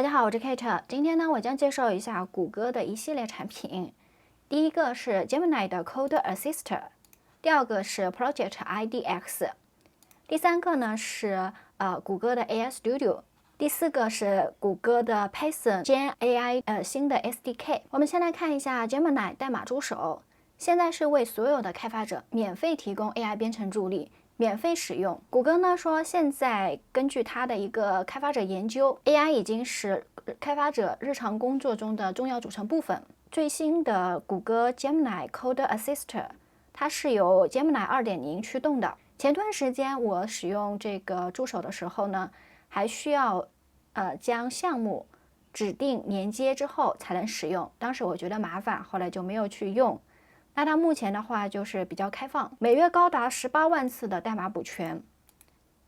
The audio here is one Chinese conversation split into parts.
大家好，我是 Kate。今天呢，我将介绍一下谷歌的一系列产品。第一个是 Gemini 的 Code Assist， 第二个是 Project IDX， 第三个呢是谷歌的 AI Studio， 第四个是谷歌的 Python Gen AI 新的 SDK。我们先来看一下 Gemini 代码助手，现在是为所有的开发者免费提供 AI 编程助力。免费使用。谷歌呢说，现在根据它的一个开发者研究 ，AI 已经是开发者日常工作中的重要组成部分。最新的谷歌 Gemini Code Assist， 它是由 Gemini 2.0驱动的。前段时间我使用这个助手的时候呢，还需要将项目指定连接之后才能使用，当时我觉得麻烦，后来就没有去用。那它目前的话就是比较开放，每月高达18万次的代码补全，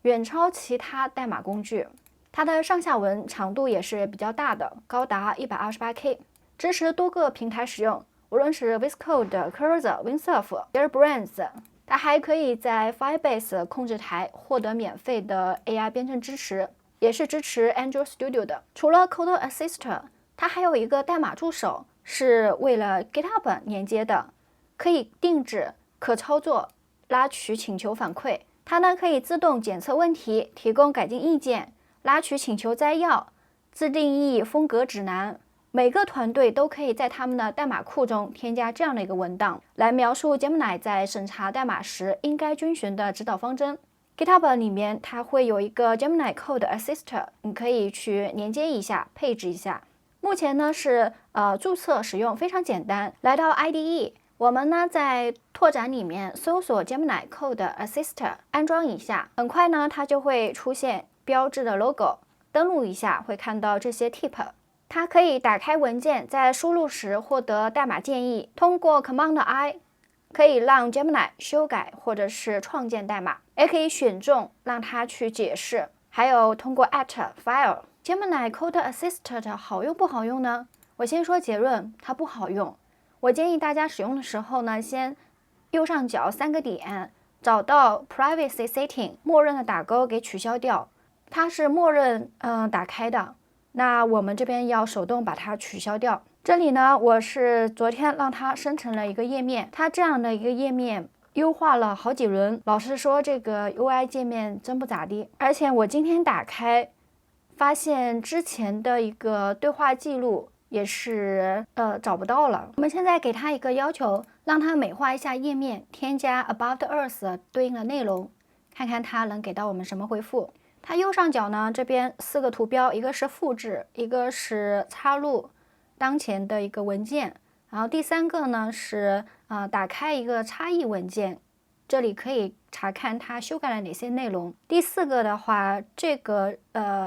远超其他代码工具。它的上下文长度也是比较大的，高达128K， 支持多个平台使用，无论是 VS Code、Cursor、Windsurf、JetBrains， 它还可以在 Firebase 控制台获得免费的 AI 编程支持，也是支持 Android Studio 的。除了 Code Assist， 它还有一个代码助手，是为了 GitHub 连接的。可以定制、可操作、拉取请求反馈。它呢可以自动检测问题，提供改进意见，拉取请求摘要，自定义风格指南。每个团队都可以在他们的代码库中添加这样的一个文档，来描述 Gemini 在审查代码时应该遵循的指导方针。GitHub 里面它会有一个 Gemini Code Assist， 你可以去连接一下，配置一下。目前呢是注册使用非常简单，来到 IDE。我们呢在拓展里面搜索 Gemini Code Assist， 安装一下，很快呢它就会出现标志的 logo， 登录一下会看到这些 tip。 它可以打开文件，在输入时获得代码建议，通过 Command I 可以让 Gemini 修改或者是创建代码，也可以选中让它去解释，还有通过 @file。 Gemini Code Assist 的好用不好用呢？我先说结论，它不好用。我建议大家使用的时候呢，先右上角3个点找到 Privacy Setting， 默认的打勾给取消掉，它是默认打开的，那我们这边要手动把它取消掉。这里呢，我是昨天让它生成了一个页面，它这样的一个页面优化了好几轮，老实说这个 UI 界面真不咋地，而且我今天打开发现之前的一个对话记录也是找不到了。我们现在给它一个要求，让它美化一下页面，添加 About Us 对应的内容，看看它能给到我们什么回复。它右上角呢，这边4个图标，一个是复制，一个是插入当前的一个文件，然后第3个呢是打开一个差异文件，这里可以查看它修改了哪些内容。第4个的话，这个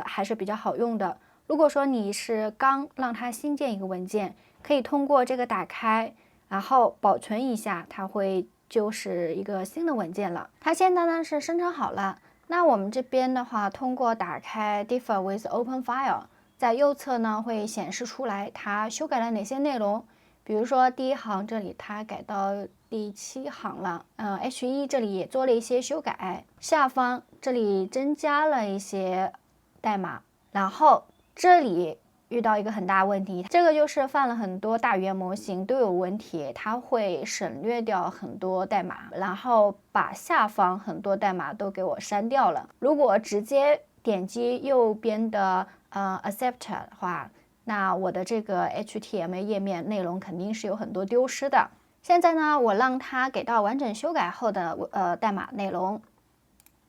还是比较好用的。如果说你是刚让它新建一个文件，可以通过这个打开，然后保存一下，它会就是一个新的文件了。它现在呢是生成好了，那我们这边的话，通过打开 Differ with Open File， 在右侧呢会显示出来它修改了哪些内容。比如说第1行这里它改到第7行了，H1 这里也做了一些修改，下方这里增加了一些代码，然后这里遇到一个很大问题，这个就是犯了很多大语言模型都有问题，它会省略掉很多代码，然后把下方很多代码都给我删掉了。如果直接点击右边的Accept 的话，那我的这个 HTML 页面内容肯定是有很多丢失的。现在呢，我让它给到完整修改后的代码内容，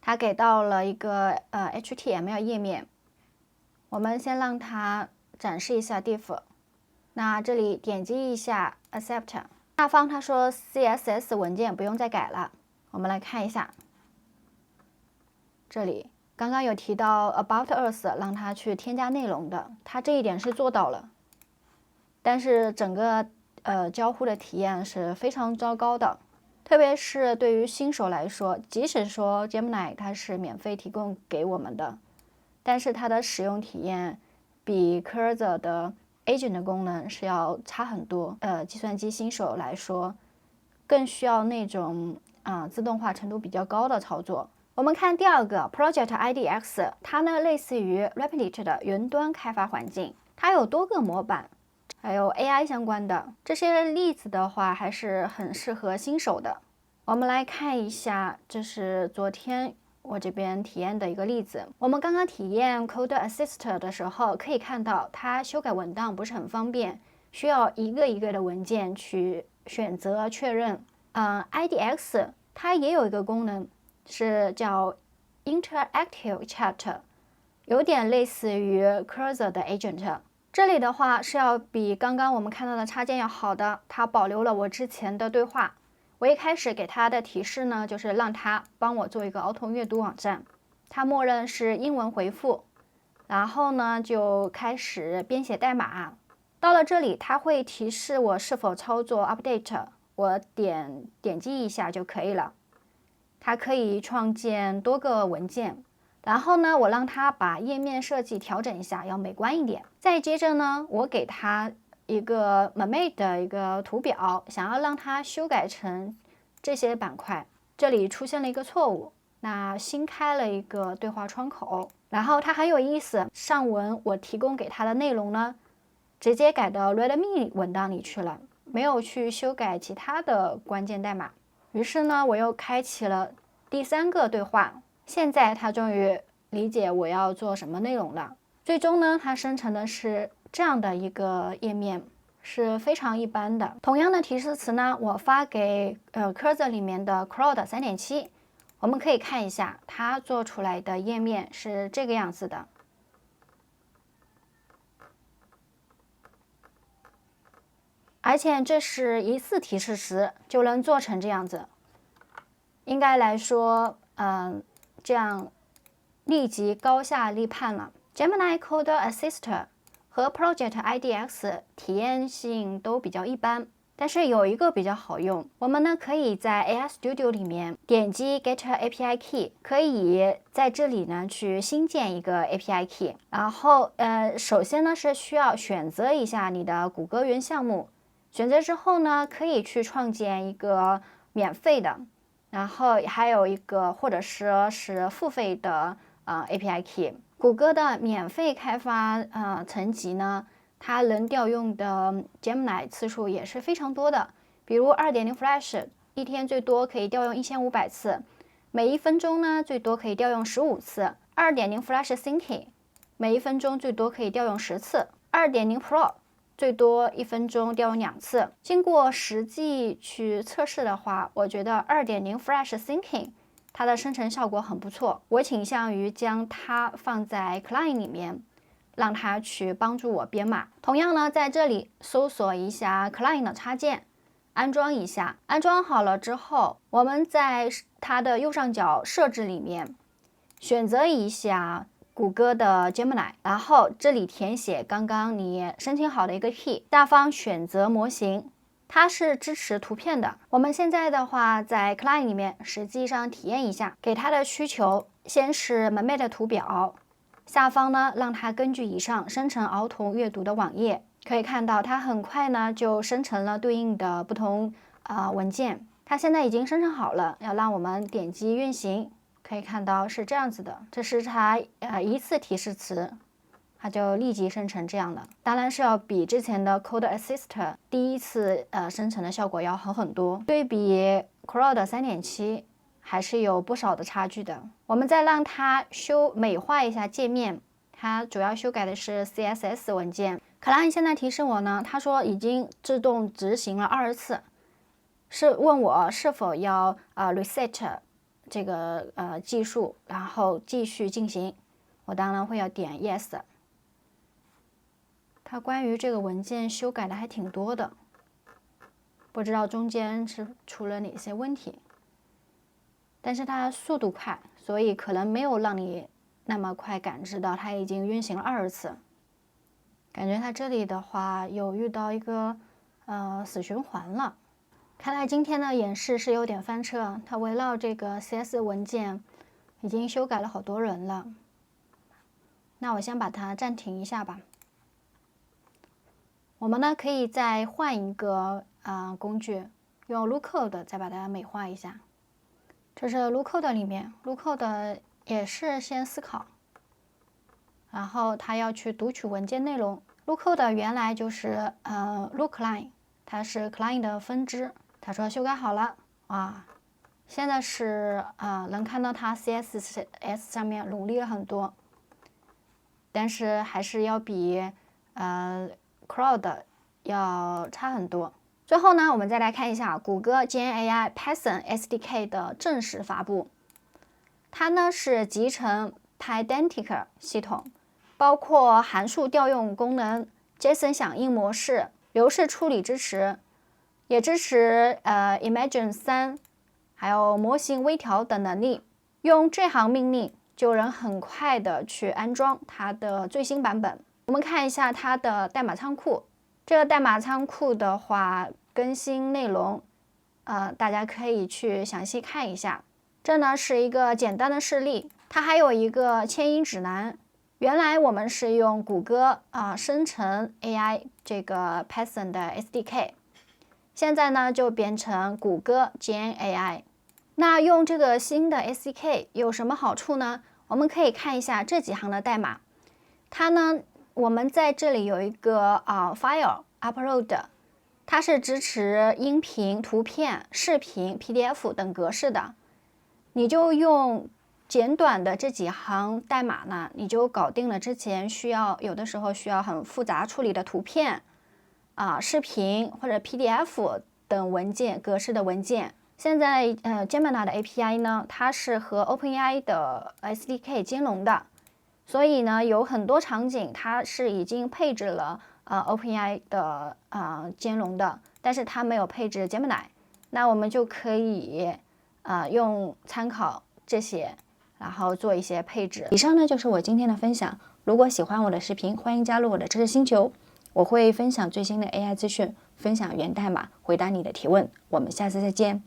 它给到了一个HTML 页面。我们先让它展示一下 diff， 那这里点击一下 accept， 下方它说 CSS 文件不用再改了。我们来看一下，这里刚刚有提到 About Us 让它去添加内容的，它这一点是做到了，但是整个交互的体验是非常糟糕的，特别是对于新手来说，即使说 Gemini 它是免费提供给我们的，但是它的使用体验比 Cursor 的 Agent 功能是要差很多。计算机新手来说，更需要那种自动化程度比较高的操作。我们看第二个 Project IDX， 它呢类似于 Replit 的云端开发环境，它有多个模板，还有 AI 相关的这些例子的话，还是很适合新手的。我们来看一下，这是昨天我这边体验的一个例子。我们刚刚体验 Code Assist 的时候，可以看到它修改文档不是很方便，需要一个一个的文件去选择确认。IDX 它也有一个功能是叫 Interactive Chat， 有点类似于 Cursor 的 Agent。这里的话是要比刚刚我们看到的插件要好的，它保留了我之前的对话。我一开始给它的提示呢，就是让它帮我做一个儿童阅读网站，它默认是英文回复，然后呢就开始编写代码。到了这里，它会提示我是否操作 Update， 我点击一下就可以了。它可以创建多个文件，然后呢，我让它把页面设计调整一下，要美观一点。再接着呢，我给它一个 Mermaid 的一个图表，想要让它修改成这些板块。这里出现了一个错误，那新开了一个对话窗口。然后它很有意思，上文我提供给它的内容呢，直接改到 README 文档里去了，没有去修改其他的关键代码。于是呢，我又开启了第3个对话。现在它终于理解我要做什么内容了。最终呢，它生成的是这样的一个页面，是非常一般的。同样的提示词呢，我发给Cursor 里面的 Claude 3.7， 我们可以看一下它做出来的页面是这个样子的。而且这是一次提示词就能做成这样子，应该来说，这样立即高下立判了。Gemini Code Assist 和 Project IDX 体验性都比较一般，但是有一个比较好用，我们呢可以在 AI Studio 里面点击 Get API Key， 可以在这里呢去新建一个 API Key， 然后首先呢是需要选择一下你的谷歌云项目。选择之后呢，可以去创建一个免费的，然后还有一个或者是付费的API Key。谷歌的免费开发层级呢，它能调用的 Gemini 次数也是非常多的。比如2.0 Flash 一天最多可以调用1500次，每1分钟呢最多可以调用15次。2.0 Flash Thinking 每1分钟最多可以调用10次。2.0 Pro最多1分钟调用2次。经过实际去测试的话，我觉得2.0 Flash Thinking 它的生成效果很不错。我倾向于将它放在 Client 里面，让它去帮助我编码。同样呢，在这里搜索一下 Client 的插件，安装一下。安装好了之后，我们在它的右上角设置里面选择一下谷歌的 Gemini， 然后这里填写刚刚你申请好的一个 key， 下方选择模型，它是支持图片的。我们现在的话在 Client 里面实际上体验一下，给它的需求先是 Mermaid 图表，下方呢让它根据以上生成儿童阅读的网页。可以看到它很快呢就生成了对应的不同文件。它现在已经生成好了，要让我们点击运行。可以看到是这样子的，这是它一次提示词，它就立即生成这样的。当然是要比之前的 Code Assist 第一次生成的效果要好很多，对比 Claude 3.7还是有不少的差距的。我们再让它美化一下界面，它主要修改的是 CSS 文件。Client 现在提示我呢，他说已经自动执行了20次，是问我是否要reset 这个技术，然后继续进行。我当然会要点 yes。它关于这个文件修改的还挺多的，不知道中间是出了哪些问题。但是它速度快，所以可能没有让你那么快感知到它已经运行了20次。感觉它这里的话有遇到一个死循环了。看来今天的演示是有点翻车，它围绕这个 CS 文件已经修改了好多人了。那我先把它暂停一下吧。我们呢可以再换一个工具，用 Lookcode 再把它美化一下。这是 LookCode 里面，LookCode也是先思考，然后它要去读取文件内容。LookCode 原来就是LookLine， 它是 Cline 的分支。他说修改好了啊，现在是能看到它 CSS 上面努力了很多，但是还是要比Claude 要差很多。最后呢，我们再来看一下谷歌 GenAI Python SDK 的正式发布。它呢是集成 Pydantic 系统，包括函数调用功能、JSON 响应模式、流式处理支持，也支持Imagen3，还有模型微调等能力。用这行命令就能很快的去安装它的最新版本。我们看一下它的代码仓库。这个代码仓库的话，更新内容，大家可以去详细看一下。这呢是一个简单的示例，它还有一个迁移指南。原来我们是用谷歌生成 AI 这个 Python 的 SDK， 现在呢就变成谷歌 GenAI。那用这个新的 SDK 有什么好处呢？我们可以看一下这几行的代码，它呢。我们在这里有一个file upload， 它是支持音频、图片、视频、PDF 等格式的。你就用简短的这几行代码呢，你就搞定了之前有的时候需要很复杂处理的图片视频或者 PDF 等文件格式的文件。现在Gemini 的 API 呢，它是和 OpenAI 的 SDK 兼容的。所以呢，有很多场景它是已经配置了OpenAI 的兼容的，但是它没有配置 Gemini。那我们就可以用参考这些，然后做一些配置。以上呢就是我今天的分享。如果喜欢我的视频，欢迎加入我的知识星球，我会分享最新的 AI 资讯，分享源代码，回答你的提问。我们下次再见。